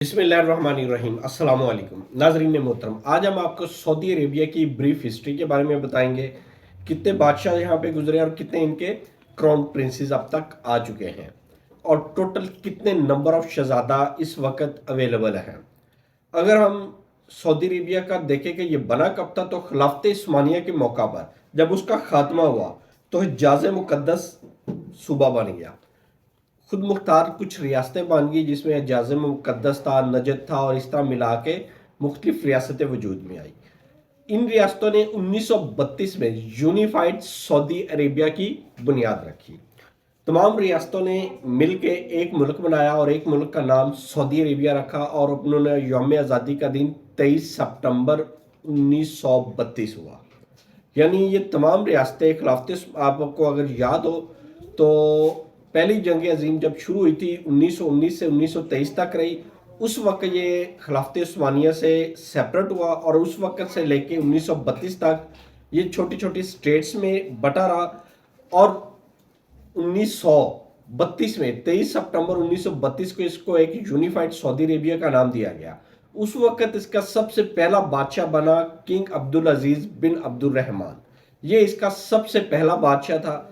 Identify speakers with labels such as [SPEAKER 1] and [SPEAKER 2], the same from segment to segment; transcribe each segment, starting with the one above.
[SPEAKER 1] बिस्मिल्लाहिर्रहमानिर्रहीम। अस्सलाम वालेकुम नाजरीन मोहतरम, आज हम आपको सऊदी अरेबिया की ब्रीफ हिस्ट्री के बारे में बताएंगे। कितने बादशाह यहाँ पे गुजरे और कितने इनके क्राउन प्रिंसेस अब तक आ चुके हैं और टोटल कितने नंबर ऑफ शहजादा इस वक्त अवेलेबल हैं। अगर हम सऊदी अरेबिया का देखें कि ये बना कब था, तो खिलाफत उस्मानिया के मौका पर जब उसका खात्मा हुआ तो हिजाज मुकद्दस सूबा बन गया। खुद मुख्तार कुछ रियासतें बन गई जिसमें हिजाज मुकद्दस था, नजद था और इस तरह मिला के मुख्तलिफ रियासतें वजूद में आई। इन रियासतों ने 1932 में यूनिफाइड सऊदी अरेबिया की बुनियाद रखी। तमाम रियासतों ने मिल के एक मुल्क बनाया और एक मुल्क का नाम सऊदी अरेबिया रखा और उन्होंने यौम आज़ादी का दिन 23 सितंबर 1932 हुआ। यानी ये तमाम रियासतें खिलाफत, आपको अगर याद हो तो पहली जंग अजीम जब शुरू हुई थी 1919 से 1923 तक रही, उस वक्त ये खिलाफत उस्मानिया से सेपरेट हुआ और उस वक्त से लेके 1932 तक ये छोटी छोटी स्टेट्स में बटा रहा और 1932 में 23 सितंबर 1932 को इसको एक यूनिफाइड सऊदी अरेबिया का नाम दिया गया। उस वक्त इसका सबसे पहला बादशाह बना किंग अब्दुल अजीज बिन अब्दुल रहमान। ये इसका सबसे पहला बादशाह था।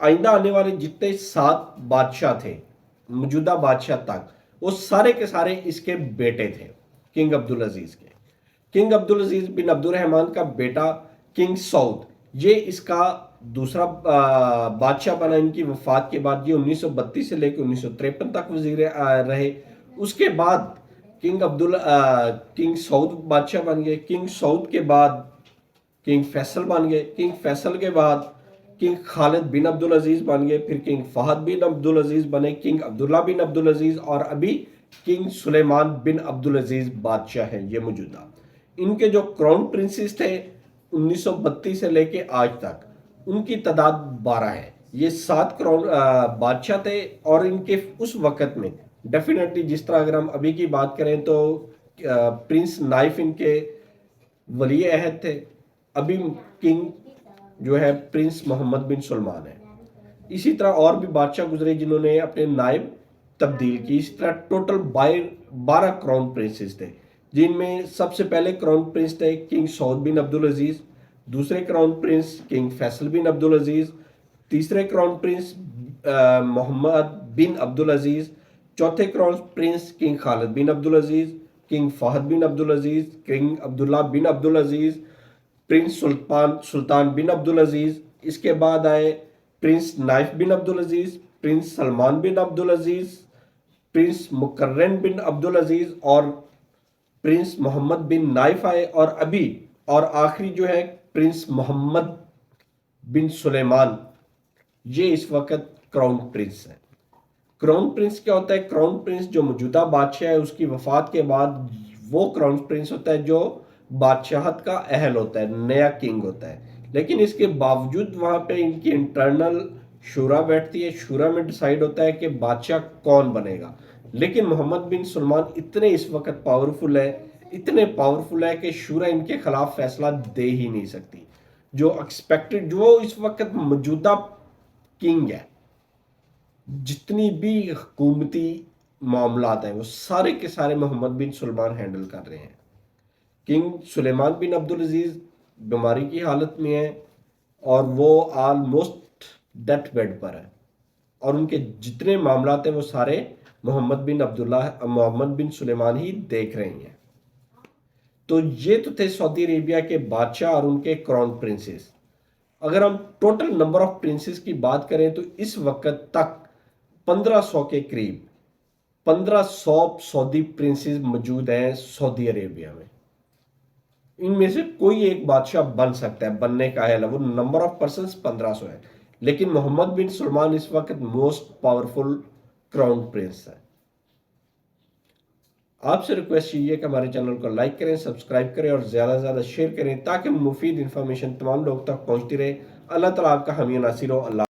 [SPEAKER 1] आइंदा आने वाले जितने 7 बादशाह थे मौजूदा बादशाह तक, वो सारे के सारे इसके बेटे थे किंग अब्दुल अजीज के। किंग अब्दुल अजीज बिन अब्दुल रहमान का बेटा किंग सऊद, ये इसका दूसरा बादशाह बना। इनकी वफात के बाद ये 1932 से लेकर 1953 तक वजीर रहे। उसके बाद किंग सऊद बादशाह बन गए। किंग सऊद के बाद किंग फैसल बन गए। किंग फैसल के बाद किंग खालिद बिन अब्दुल अजीज बन गए। फिर किंग फहद बिन अब्दुल अजीज बने। किंग अब्दुल्ला बिन अब्दुल अजीज और अभी किंग सुलेमान बिन अब्दुल अजीज बादशाह हैं ये मौजूदा। इनके जो क्राउन प्रिंसेस थे 1932 से लेके आज तक, उनकी तादाद 12 है। ये 7 क्राउन बादशाह थे और इनके उस वक्त में डेफिनेटली, जिस तरह अगर हम अभी की बात करें तो प्रिंस नाइफ इनके वली अहद थे। अभी किंग जो है प्रिंस मोहम्मद बिन सलमान है। इसी तरह और भी बादशाह गुजरे जिन्होंने अपने नायब तब्दील की। इसी तरह टोटल 12 क्राउन प्रिंसेस थे, जिनमें सबसे पहले क्राउन प्रिंस थे किंग सऊद बिन अब्दुल अजीज, दूसरे क्राउन प्रिंस किंग फैसल बिन अब्दुल अजीज, तीसरे क्राउन प्रिंस मोहम्मद बिन अब्दुल अजीज, चौथे क्राउन प्रिंस किंग खालिद बिन अब्दुल अजीज, किंग फहद बिन अब्दुल अजीज, किंग अब्दुल्ला बिन अब्दुल अजीज, प्रिंस सुल्तान बिन अब्दुल अजीज। इसके बाद आए प्रिंस नाइफ बिन अब्दुल अजीज, प्रिंस सलमान बिन अब्दुल अजीज, प्रिंस मुकर्रन बिन अब्दुल अजीज और प्रिंस मोहम्मद बिन नाइफ आए और अभी और आखिरी जो है प्रिंस मोहम्मद बिन सुलेमान, ये इस वक्त क्राउन प्रिंस है। क्राउन प्रिंस क्या होता है? क्राउन प्रिंस जो मौजूदा बादशाह है उसकी वफात के बाद वो क्राउन प्रिंस होता है जो बादशाहत का अहल होता है, नया किंग होता है। लेकिन इसके बावजूद वहां पे इनकी इंटरनल शूरा बैठती है। शूरा में डिसाइड होता है कि बादशाह कौन बनेगा। लेकिन मोहम्मद बिन सलमान इतने इस वक्त पावरफुल है, इतने पावरफुल है कि शूरा इनके खिलाफ फैसला दे ही नहीं सकती। जो एक्सपेक्टेड, जो इस वक्त मौजूदा किंग है, जितनी भी हुकूमती मामलात हैं वो सारे के सारे मोहम्मद बिन सलमान हैंडल कर रहे हैं। किंग सुलेमान बिन अब्दुल अजीज बीमारी की हालत में है और वो ऑलमोस्ट डेथ बेड पर है और उनके जितने मामलात हैं वो सारे मोहम्मद बिन सुलेमान ही देख रहे हैं। तो ये तो थे सऊदी अरेबिया के बादशाह और उनके क्राउन प्रिंसेस। अगर हम टोटल नंबर ऑफ प्रिंसेस की बात करें तो इस वक्त तक 1500 के करीब 1500 सऊदी प्रिंसेस मौजूद हैं सऊदी अरेबिया में। इनमें से कोई एक बादशाह बन सकता है, बनने का है, वो नंबर ऑफ पर्सन्स 1500 है। लेकिन मोहम्मद बिन सलमान इस वक्त मोस्ट पावरफुल क्राउन प्रिंस है। आपसे रिक्वेस्ट ये है कि हमारे चैनल को लाइक करें, सब्सक्राइब करें और ज़्यादा से ज़्यादा शेयर करें ताकि मुफीद इंफॉर्मेशन तमाम लोग तक पहुंचती रहे। अल्लाह ताला आपका हामी नासिर हो। अल्लाह।